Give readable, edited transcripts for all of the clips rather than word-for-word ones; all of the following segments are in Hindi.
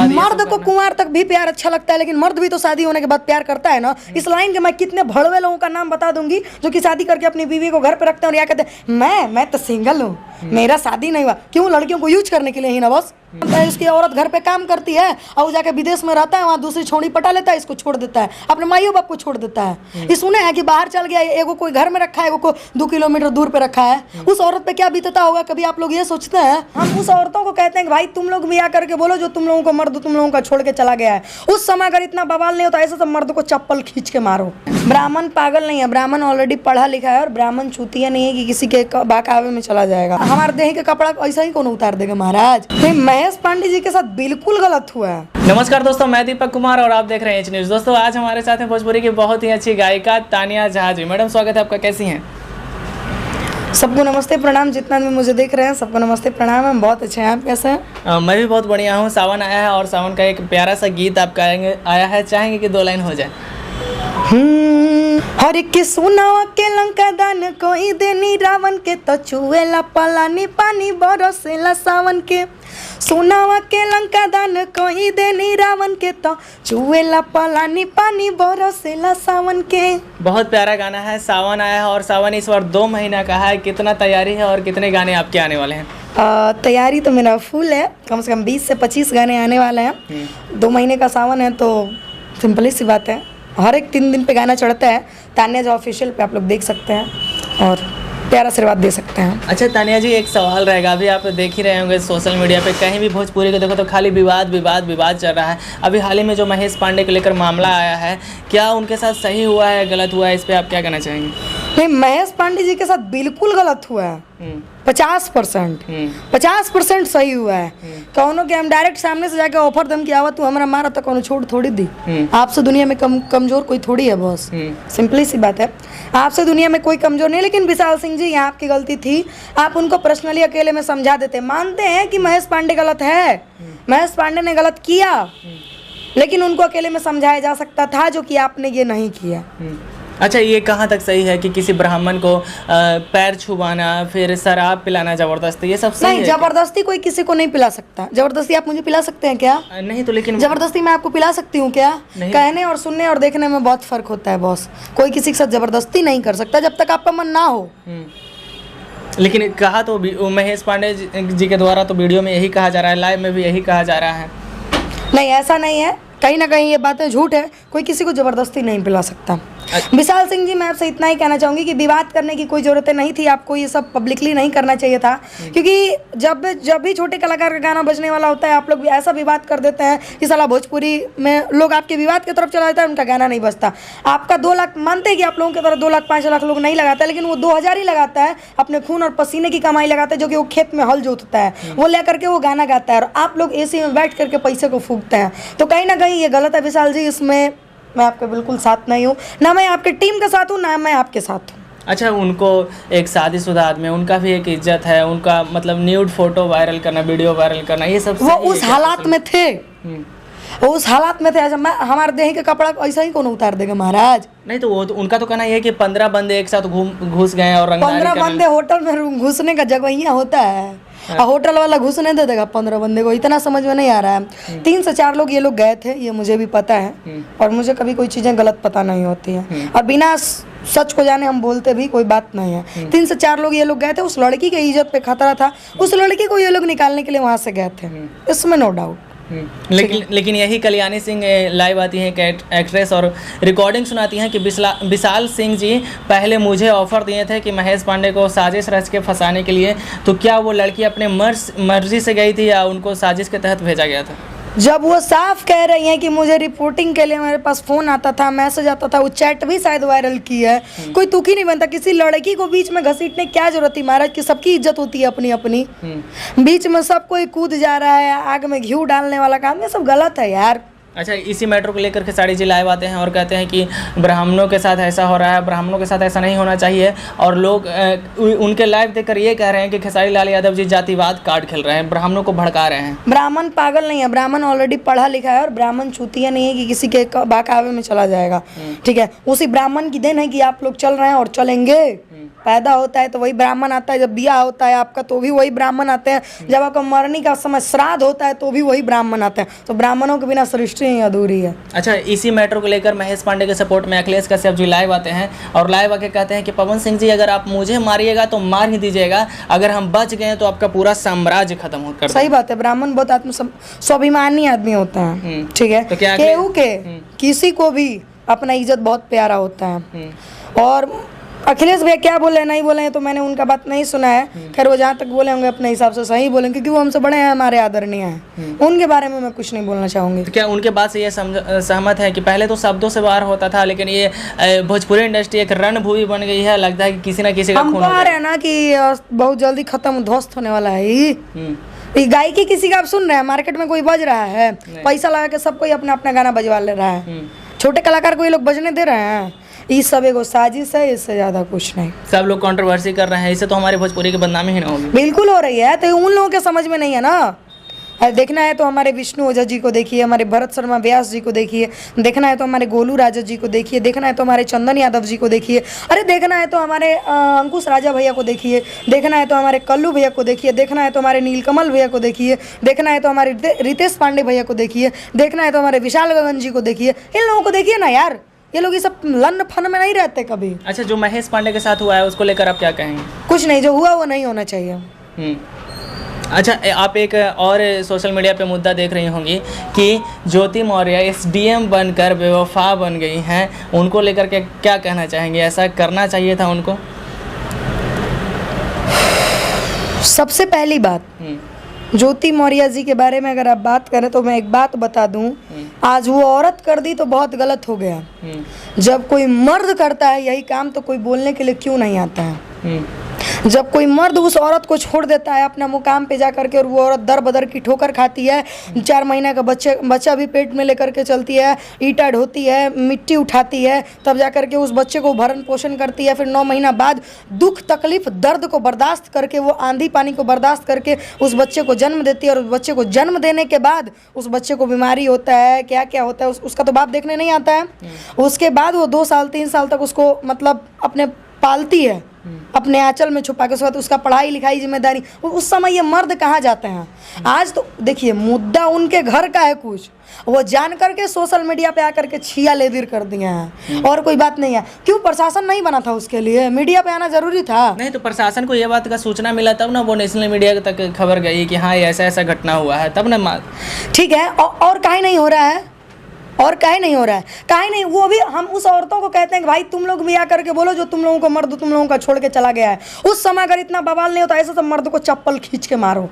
बाद मर्द को कुंवार तक भी प्यार अच्छा लगता है, लेकिन मर्द भी तो शादी होने के बाद प्यार करता है ना। इस लाइन के मैं कितने भड़वे लोगों का नाम बता दूंगी जो कि शादी करके अपनी बीवी को घर पे रखते हैं और क्या कहते हैं, मैं तो सिंगल हूँ, मेरा शादी नहीं हुआ। क्यों? लड़कियों को यूज करने के लिए ही ना बस। उसकी औरत घर पे काम करती है और वो जाके विदेश में रहता है, वहाँ दूसरी छोड़ी पटा लेता है, इसको छोड़ देता है, अपने माइयों बाप को छोड़ देता है। ये सुने हैं कि बाहर चल गया, एगो कोई घर में रखा है, एगो को 2 किलोमीटर दूर पे रखा है। उस औरत पे क्या बीतता होगा, कभी आप लोग ये सोचते हैं? हम उस औरतों को कहते हैं कि भाई तुम लोग भी आकर के बोलो जो तुम लोगों को मर्द तुम लोगों का छोड़ के चला गया है। उस समय अगर इतना बवाल नहीं होता, ऐसे सब मर्द को चप्पल खींच के मारो। ब्राह्मण पागल नहीं है, ब्राह्मण ऑलरेडी पढ़ा लिखा है और ब्राह्मण चूतिया नहीं है कि किसी के बहकावे में चला जाएगा। हमारे देह के कपड़ा ऐसा ही कौन उतार देगा महाराज? महेश पांडे जी के साथ बिल्कुल गलत हुआ है। नमस्कार दोस्तों, मैं दीपक कुमार और आप देख रहे हैं एच न्यूज़। दोस्तों आज हमारे साथ हैं भोजपुरी की बहुत ही अच्छी गायिका तानिया जहाजी। मैडम स्वागत है आपका, कैसी हैं? सबको नमस्ते प्रणाम, जितना भी मुझे देख रहे हैं सबको नमस्ते प्रणाम। हम बहुत अच्छे हैं, आप कैसे हैं? मैं भी बहुत बढ़िया हूँ। सावन आया है और सावन का एक प्यारा सा गीत आपका आया है, चाहेंगे कि 2 लाइन हो जाए? हर के सुनावा के लंका दान कोई देनी रावण के, तो चुएला पलानी पानी बरसेला सावन के। सुनावा के लंका दान कोई देनी रावण के, तो चुएला पलानी पानी बरसेला सावन के। बहुत प्यारा गाना है। सावन आया है और सावन इस बार 2 महीना का है। कितना तैयारी है और कितने गाने आपके आने वाले हैं? तैयारी तो मेरा फुल है, कम से कम 20 से 25 गाने आने वाले हैं। 2 महीने का सावन है तो सिंपल सी बात है, हर एक 3 दिन पे गाना चढ़ता है। तानिया जो ऑफिशियल पे आप लोग देख सकते हैं और प्यारा आशीर्वाद दे सकते हैं। अच्छा तानिया जी, एक सवाल रहेगा। अभी आप देख ही रहे होंगे सोशल मीडिया पे, कहीं भी भोजपुरी को देखो तो खाली विवाद चल रहा है। अभी हाल ही में जो महेश पांडे को लेकर मामला आया है, क्या उनके साथ सही हुआ है, गलत हुआ है, इस पर आप क्या कहना चाहेंगे? नहीं, महेश पांडे जी के साथ बिल्कुल गलत हुआ है। 50% सही हुआ है। कौनों के हम डायरेक्ट सामने से जाके ऑफर दम की आवत तू हमारा मारा तो कौन छोड़ थोड़ी दी। आपसे दुनिया में कमजोर कोई थोड़ी है बॉस, सिंपली सी बात है। आपसे दुनिया में कोई कमजोर नहीं। लेकिन विशाल सिंह जी, यहाँ आपकी गलती थी, आप उनको पर्सनली अकेले में समझा देते। मानते हैं कि महेश पांडे गलत है, महेश पांडे ने गलत किया, लेकिन उनको अकेले में समझाया जा सकता था, जो कि आपने ये नहीं किया। अच्छा, ये कहाँ तक सही है कि किसी ब्राह्मण को पैर छुबाना, फिर शराब पिलाना जबरदस्ती, ये सब सही नहीं? जबरदस्ती कोई किसी को नहीं पिला सकता। जबरदस्ती आप मुझे पिला सकते हैं क्या? नहीं तो लेकिन जबरदस्ती मैं आपको पिला सकती हूँ क्या? कहने और सुनने और देखने में बहुत फर्क होता है बॉस। कोई किसी के साथ जबरदस्ती नहीं कर सकता जब तक आपका मन ना हो। लेकिन कहा तो महेश पांडे जी के द्वारा तो वीडियो में यही कहा जा रहा है, लाइव में भी यही कहा जा रहा है। नहीं, ऐसा नहीं है, कहीं ना कहीं ये बातें झूठ है। कोई किसी को जबरदस्ती नहीं पिला सकता। विशाल सिंह जी, मैं आपसे इतना ही कहना चाहूँगी कि विवाद करने की कोई ज़रूरत नहीं थी। आपको ये सब पब्लिकली नहीं करना चाहिए था, क्योंकि जब भी छोटे कलाकार का गाना बजने वाला होता है, आप लोग ऐसा विवाद कर देते हैं कि साला भोजपुरी में लोग आपके विवाद की तरफ चला जाता है, उनका गाना नहीं बजता। आपका 2 लाख, मानते हैं कि आप लोगों की तरह 2 लाख 5 लाख लोग नहीं लगाता, लेकिन वो 2000 ही लगाता है, अपने खून और पसीने की कमाई लगाता है, जो कि वो खेत में हल जोतता है, वो लेकर के वो गाना गाता है, और आप लोग एसी में बैठ करके पैसे को फूकते हैं। तो कहीं ना कहीं ये गलत है विशाल जी, इसमें मैं आपके बिल्कुल साथ नहीं हूँ, ना मैं आपके टीम के साथ हूँ, ना मैं आपके साथ हूँ। अच्छा, उनको एक शादीशुदा आदमी, उनका भी एक इज्जत है, उनका मतलब न्यूड फोटो वायरल करना, वीडियो वायरल करना, ये सब वो उस हालात में थे, वो उस हालात में थे। ऐसा मैं, हमारे देह के कपड़ा ऐसा ही कौन उतार देगा महाराज? नहीं तो वो तो उनका तो कहना ये है कि 15 बंदे एक साथ घुस गए और 15 बंदे होटल में घुसने का जगह होता है, होटल वाला घुसने दे देगा 15 बंदे को? इतना समझ में नहीं आ रहा है। 3 से 4 लोग ये लोग गए थे, ये मुझे भी पता है, और मुझे कभी कोई चीज़ें गलत पता नहीं होती है, और बिना सच को जाने हम बोलते भी कोई बात नहीं है। 3 से 4 लोग ये लोग गए थे, उस लड़की की इज्जत पे खतरा था, उस लड़की को ये लोग निकालने के लिए वहाँ से गए थे, इसमें नो डाउट। लेकिन यही कल्याणी सिंह लाइव आती हैं, एक्ट्रेस, और रिकॉर्डिंग सुनाती हैं कि विशाल सिंह जी पहले मुझे ऑफर दिए थे कि महेश पांडे को साजिश रच के फंसाने के लिए, तो क्या वो लड़की अपने मर्जी से गई थी या उनको साजिश के तहत भेजा गया था? जब वो साफ कह रही हैं कि मुझे रिपोर्टिंग के लिए मेरे पास फ़ोन आता था, मैसेज आता था, वो चैट भी शायद वायरल की है, कोई तुकी नहीं बनता। किसी लड़की को बीच में घसीटने क्या जरूरत थी महाराज? की सबकी इज्जत होती है अपनी अपनी, बीच में सब कोई कूद जा रहा है, आग में घी डालने वाला काम, ये सब गलत है यार। अच्छा, इसी मैटर को लेकर खेसारी जी लाइव आते हैं और कहते हैं कि ब्राह्मणों के साथ ऐसा हो रहा है, ब्राह्मणों के साथ ऐसा नहीं होना चाहिए, और लोग उनके लाइव देखकर ये कह रहे हैं कि खेसारी लाल यादव जी जातिवाद कार्ड खेल रहे हैं, ब्राह्मणों को भड़का रहे हैं। ब्राह्मण पागल नहीं है, ब्राह्मण ऑलरेडी पढ़ा लिखा है, और ब्राह्मण चूतिया नहीं है कि किसी के बहकावे में चला जाएगा। ठीक है, उसी ब्राह्मण की देन है कि आप लोग चल रहे हैं और चलेंगे। पैदा होता है तो वही ब्राह्मण आता है, जब ब्याह होता है आपका तो भी वही ब्राह्मण आते हैं, जब आपका मरने का समय श्राद्ध होता है तो भी वही ब्राह्मण आते हैं। तो ब्राह्मणों के बिना सृष्टि ही अधूरी है। अच्छा, इसी मैटर को लेकर महेश पांडे के सपोर्ट में अखिलेश कश्यप जी लाइव आते हैं और लाइव आके कहते हैं कि पवन सिंह जी अगर आप मुझे मारिएगा तो मार ही दीजिएगा, अगर हम बच गए तो आपका पूरा साम्राज्य खत्म हो कर। सही बात है, ब्राह्मण बहुत स्वाभिमानी आदमी होता है, ठीक है। तो क्या केहू के किसी को भी अपना इज्जत बहुत प्यारा होता है। और अखिलेश भैया क्या बोले नहीं बोले तो मैंने उनका बात नहीं सुना है। खैर वो जहाँ तक बोले होंगे अपने हिसाब से सही बोलेंगे, क्योंकि वो हमसे बड़े हैं, हमारे आदरणीय हैं। उनके बारे में मैं कुछ नहीं बोलना चाहूँगी। तो क्या उनके बात से ये सहमत है कि पहले तो शब्दों से बाहर होता था, लेकिन ये भोजपुरी इंडस्ट्री एक रणभूमि बन गई है, लगता है कि किसी ना किसी का हम खून कह रहे हैं ना कि बहुत जल्दी खत्म ध्वस्त होने वाला है ये गायकी किसी का आप सुन रहे हैं, मार्केट में कोई बज रहा है, पैसा लगा के सब कोई अपना अपना गाना बजवा ले रहा है, छोटे कलाकार को ये लोग बजने दे रहे हैं। ये सब एगो साजिश है, इससे ज्यादा कुछ नहीं। सब लोग कंट्रोवर्सी कर रहे हैं, इससे तो हमारे भोजपुरी की बदनामी ही ना होगी। बिल्कुल हो रही है, तो उन लोगों के समझ में नहीं है ना। देखना है तो हमारे विष्णु ओझा जी को देखिए, हमारे भरत शर्मा व्यास जी को देखिए, देखना है तो हमारे गोलू राजा जी को देखिए, देखना है तो हमारे चंदन यादव जी को देखिए, अरे देखना है तो हमारे अंकुश राजा भैया को देखिए, देखना है तो हमारे कल्लू भैया को देखिए, देखना है तो हमारे नीलकमल भैया को देखिए, देखना है तो हमारे रितेश पांडे भैया को देखिए, देखना है तो हमारे विशाल गगन जी को देखिए। इन लोगों को देखिए ना यार, ये लोग ये सब लन फन में नहीं रहते कभी। अच्छा, जो महेश पांडे के साथ हुआ है उसको लेकर आप क्या कहेंगे? कुछ नहीं, जो हुआ वो नहीं होना चाहिए। अच्छा, आप एक और सोशल मीडिया पे मुद्दा देख रही होंगी कि ज्योति मौर्य एसडीएम बनकर बेवफा बन गई हैं, उनको लेकर के क्या कहना चाहेंगे? ऐसा करना चाहिए था उनको? सबसे पहली बात, ज्योति मौर्य जी के बारे में अगर आप बात करें तो मैं एक बात बता दूं, आज वो औरत कर दी तो बहुत गलत हो गया। जब कोई मर्द करता है यही काम तो कोई बोलने के लिए क्यों नहीं आता है? जब कोई मर्द उस औरत को छोड़ देता है अपना मुकाम पे जा करके, और वो औरत दर बदर की ठोकर खाती है, 4 महीने का बच्चा भी पेट में लेकर के चलती है, ईंटा ढोती है, मिट्टी उठाती है, तब जा करके उस बच्चे को भरण पोषण करती है, फिर 9 महीना बाद दुख तकलीफ दर्द को बर्दाश्त करके, वो आंधी पानी को बर्दाश्त करके उस बच्चे को जन्म देती है। और उस बच्चे को जन्म देने के बाद उस बच्चे को बीमारी होता है, क्या क्या होता है उसका तो बाप देखने नहीं आता है। उसके बाद वो 2 साल 3 साल तक उसको मतलब अपने पालती है, अपने आंचल में छुपा के। उसके बाद उसका पढ़ाई लिखाई जिम्मेदारी, उस समय ये मर्द कहाँ जाते हैं? आज तो देखिए मुद्दा उनके घर का है, कुछ वो जान करके सोशल मीडिया पे आकर के छिया लेदिर कर दिए हैं, और कोई बात नहीं है। क्यों प्रशासन नहीं बना था उसके लिए? मीडिया पे आना जरूरी था। नहीं तो प्रशासन को ये बात का सूचना मिला तब ना वो नेशनल मीडिया तक खबर गई कि हाँ ऐसा ऐसा घटना हुआ है, तब ना। ठीक है, और काहे नहीं हो रहा है? और काहे नहीं हो रहा है? काहे नहीं? वो भी हम उस औरतों को कहते हैं कि भाई तुम लोग भी आकर के बोलो जो तुम लोगों को मर्द तुम लोगों का छोड़ के चला गया है। उस समय अगर इतना बवाल नहीं होता, ऐसे सब मर्द को चप्पल खींच के मारो।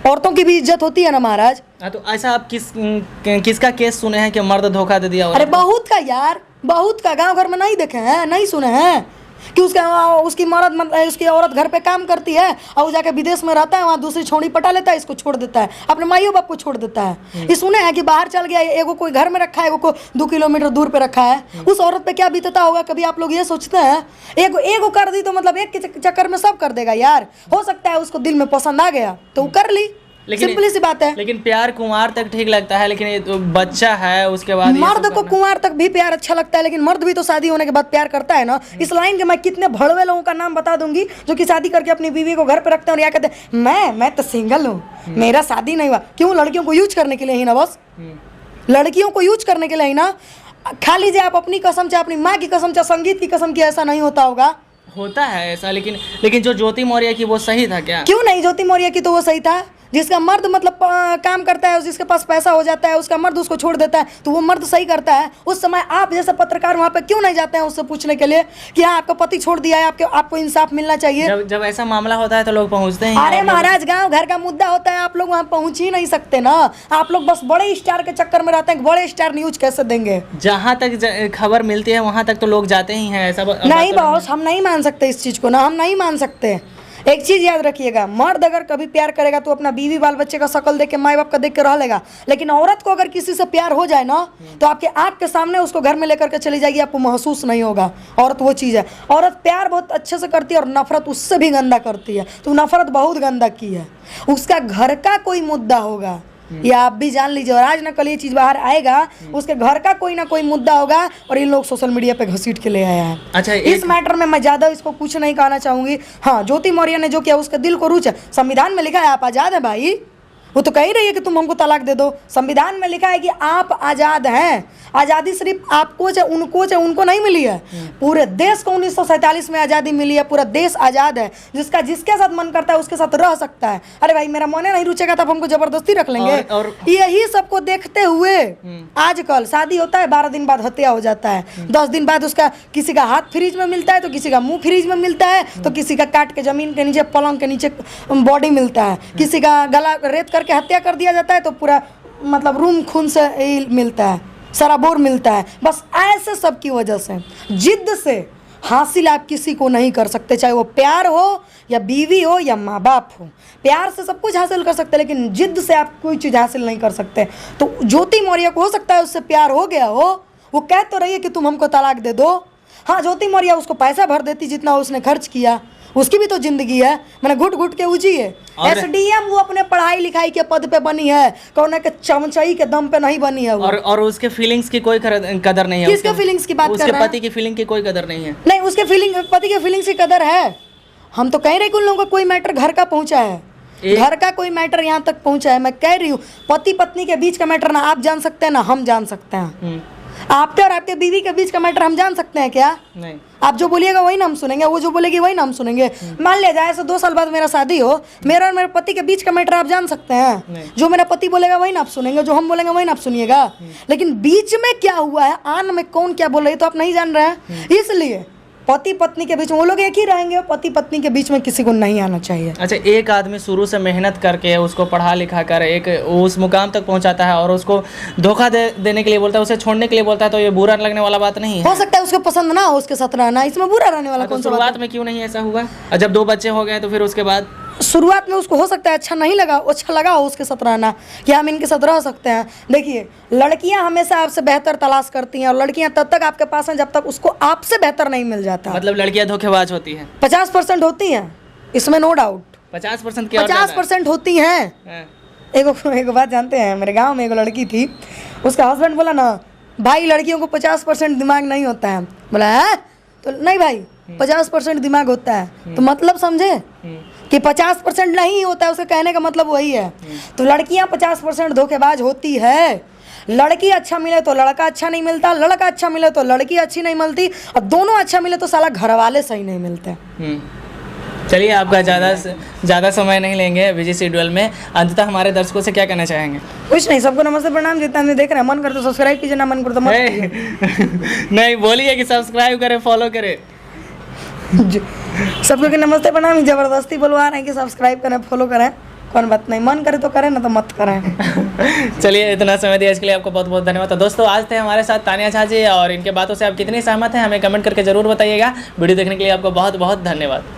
औरतों की भी इज्जत होती है ना महाराज। तो ऐसा आप किसका केस सुने हैं कि मर्द धोखा दे दिया? अरे बहुत का यार, बहुत का। गांव घर में नहीं देखे हैं, नहीं सुने हैं कि उसकी मर्द उसकी औरत घर पे काम करती है और वो जाके विदेश में रहता है, वहाँ दूसरी छोड़ी पटा लेता है, इसको छोड़ देता है, अपने माइयों बाप को छोड़ देता है। ये सुने हैं कि बाहर चल गया, एगो कोई घर में रखा है, एगो को 2 किलोमीटर दूर पे रखा है। उस औरत पे क्या बीतता होगा? कभी आप लोग ये सोचते हैं? एगो कर दी तो मतलब एक के चक्कर में सब कर देगा यार। हो सकता है उसको दिल में पसंद आ गया तो वो कर ली, सिंपल सी बात है। लेकिन प्यार कुंवार तक ठीक लगता है, लेकिन ये तो बच्चा है उसके बाद मर्द को कुंवार तक भी प्यार अच्छा लगता है, लेकिन मर्द भी तो शादी होने के बाद प्यार करता है ना। इस लाइन के मैं कितने भड़वे लोगों का नाम बता दूंगी जो कि शादी करके अपनी बीवी को घर पे रखते हैं और क्या कहते हैं मैं तो सिंगल हूँ, मेरा शादी नहीं हुआ। क्यों? लड़कियों को यूज करने के लिए ही ना, बस लड़कियों को यूज करने के लिए ही ना। खा लीजिए आप अपनी कसम, चाहे अपनी माँ की कसम, चाहे संगीत की कसम की, ऐसा नहीं होता होगा। होता है ऐसा, लेकिन जो ज्योति मौर्य की वो सही था क्या? क्यों नहीं? ज्योति मौर्य की तो वो सही था। जिसका मर्द मतलब काम करता है, जिसके पास पैसा हो जाता है, उसका मर्द उसको छोड़ देता है तो वो मर्द सही करता है। उस समय आप जैसे पत्रकार वहाँ पे क्यों नहीं जाते हैं उससे पूछने के लिए कि हाँ आपका पति छोड़ दिया है, आपको इंसाफ मिलना चाहिए? जब ऐसा मामला होता है तो लोग पहुँचते हैं। अरे महाराज, गाँव घर का मुद्दा होता है, आप लोग वहाँ पहुँच ही नहीं सकते ना। आप लोग बस बड़े स्टार के चक्कर में रहते हैं। बड़े स्टार न्यूज कैसे देंगे? जहाँ तक खबर मिलती है वहाँ तक तो लोग जाते ही हैं। ऐसा नहीं बॉस, हम नहीं मान सकते इस चीज को ना, हम नहीं मान सकते। एक चीज याद रखिएगा, मर्द अगर कभी प्यार करेगा तो अपना बीवी बाल बच्चे का शक्ल देख के, माँ बाप का देख के रह लेगा। लेकिन औरत को अगर किसी से प्यार हो जाए ना तो आपके आंख के सामने उसको घर में लेकर के चली जाएगी, आपको महसूस नहीं होगा। औरत वो चीज़ है। औरत प्यार बहुत अच्छे से करती है और नफरत उससे भी गंदा करती है। तो नफरत बहुत गंदा की है। उसका घर का कोई मुद्दा होगा, ये आप भी जान लीजिए। और आज ना कल ये चीज़ बाहर आएगा, उसके घर का कोई ना कोई मुद्दा होगा और ये लोग सोशल मीडिया पे घसीट के ले आया है। अच्छा, इस मैटर में मैं ज़्यादा इसको कुछ नहीं कहना चाहूँगी। हाँ, ज्योति मौर्य ने जो किया उसके दिल को रुचा। संविधान में लिखा है आप आज़ाद है भाई, वो तो कह ही रही है कि तुम हमको तलाक दे दो। संविधान में लिखा है कि आप आज़ाद हैं। आज़ादी सिर्फ आपको चाहे उनको नहीं मिली है, पूरे देश को 1947 में आज़ादी मिली है। पूरा देश आज़ाद है, जिसका जिसके साथ मन करता है उसके साथ रह सकता है। अरे भाई मेरा मन नहीं रुचेगा तब हमको जबरदस्ती रख लेंगे। और यही सबको देखते हुए आजकल शादी होता है, 12 दिन बाद हत्या हो जाता है, 10 दिन बाद उसका किसी का हाथ फ्रीज में मिलता है, तो किसी का मुंह फ्रीज में मिलता है, तो किसी का काट के जमीन के नीचे पलंग के नीचे बॉडी मिलता है, किसी का गला रेत करके हत्या कर दिया जाता है, तो पूरा मतलब रूम खून से मिलता है, सराबोर मिलता है। बस ऐसे सब की वजह से, जिद्द से हासिल आप किसी को नहीं कर सकते, चाहे वो प्यार हो या बीवी हो या माँ बाप हो। प्यार से सब कुछ हासिल कर सकते हैं, लेकिन जिद्द से आप कोई चीज़ हासिल नहीं कर सकते। तो ज्योति मौर्य को हो सकता है उससे प्यार हो गया हो, वो कह तो रही है कि तुम हमको तलाक दे दो। हाँ, ज्योति मौर्य उसको पैसा भर देती जितना उसने खर्च किया, उसकी भी तो जिंदगी है, मैंने घुट घुट के उजी है। SDM वो अपने पढ़ाई लिखाई के पद पे बनी है, कौन के चमचाई के दम पे नहीं बनी है वो। और उसके फीलिंग्स की कोई कदर नहीं है। किसके फीलिंग्स की बात कर रहे हैं? उसके पति की फीलिंग की कोई कदर नहीं है। नहीं, उसके पति के फीलिंग्स की कदर है। हम तो कह रहे कि उन लोगों का कोई मैटर घर का पहुंचा है, घर का कोई मैटर यहाँ तक पहुंचा है। मैं कह रही हूँ पति पत्नी के बीच का मैटर ना आप जान सकते हैं ना हम जान सकते हैं। आपके और आपके बीवी के बीच का मैटर हम जान सकते हैं क्या? नहीं। आप जो बोलिएगा वही ना हम सुनेंगे, वो जो बोलेगी वही ना हम सुनेंगे। मान लिया जाए ऐसे 2 साल बाद मेरा शादी हो, मेरा और मेरे पति के बीच का मैटर आप जान सकते हैं? जो मेरा पति बोलेगा वही ना आप सुनेंगे, जो हम बोलेंगे वही ना आप सुनिएगा। लेकिन बीच में क्या हुआ है, आन में कौन क्या बोल रही है तो आप नहीं जान रहे हैं। इसलिए पति पत्नी के बीच में वो लोग एक ही रहेंगे, पति पत्नी के बीच में किसी को नहीं आना चाहिए। अच्छा, एक आदमी शुरू से मेहनत करके उसको पढ़ा लिखा कर एक उस मुकाम तक पहुंचाता है और उसको धोखा देने के लिए बोलता है, उसे छोड़ने के लिए बोलता है, तो ये बुरा लगने वाला बात नहीं है। हो सकता है उसको पसंद ना हो उसके साथ रहना, इसमें बुरा रहने वाला कौन सा बात है? शुरुआत में क्यों नहीं ऐसा हुआ? जब 2 बच्चे हो गए तो फिर उसके बाद शुरुआत में उसको हो सकता है अच्छा नहीं लगा, अच्छा लगा हो उसके साथ रहना कि हम इनके साथ रह सकते हैं। देखिए, लड़कियां हमेशा आपसे बेहतर तलाश करती हैं और लड़कियां तब तक आपके पास हैं जब तक उसको आपसे बेहतर नहीं मिल जाता। मतलब लड़कियां धोखेबाज होती हैं? 50% होती हैं, इसमें नो डाउट। 50% 50% होती हैं। एक बात जानते हैं, मेरे गाँव में एक लड़की थी, उसका हस्बैंड बोला ना भाई लड़कियों को 50% दिमाग नहीं होता है। बोला है तो नहीं भाई 50% दिमाग होता है, तो मतलब समझे कि 50% नहीं होता है, उसके कहने का मतलब वही है। तो लड़कियां 50% धोखेबाज होती है। लड़की अच्छा मिले तो लड़का अच्छा नहीं मिलता, लड़का अच्छा मिले तो लड़की अच्छी नहीं मिलती, और दोनों अच्छा मिले तो साला घर वाले सही नहीं मिलते। चलिए, आपका ज़्यादा समय नहीं लेंगे बिजी शेड्यूल में। अंततः हमारे दर्शकों से क्या कहना चाहेंगे? कुछ नहीं, सबको नमस्ते प्रणाम। जितना हमें देख रहे हैं, मन करे तो सब्सक्राइब कीजिए, ना मन करे तो मत नहीं बोलिए कि सब्सक्राइब करें, फॉलो करें। सबको नमस्ते प्रणाम, जबरदस्ती बुलवा रहे हैं कि सब्सक्राइब करें, फॉलो करें, कौन बात नहीं, मन करे तो करें ना तो मत करें। चलिए, इतना समय दिया इसके लिए आपको बहुत बहुत धन्यवाद। तो दोस्तों, आज थे हमारे साथ तानिया झा जी, और इनके बातों से आप कितनी सहमत हैं हमें कमेंट करके जरूर बताइएगा। वीडियो देखने के लिए आपको बहुत बहुत धन्यवाद।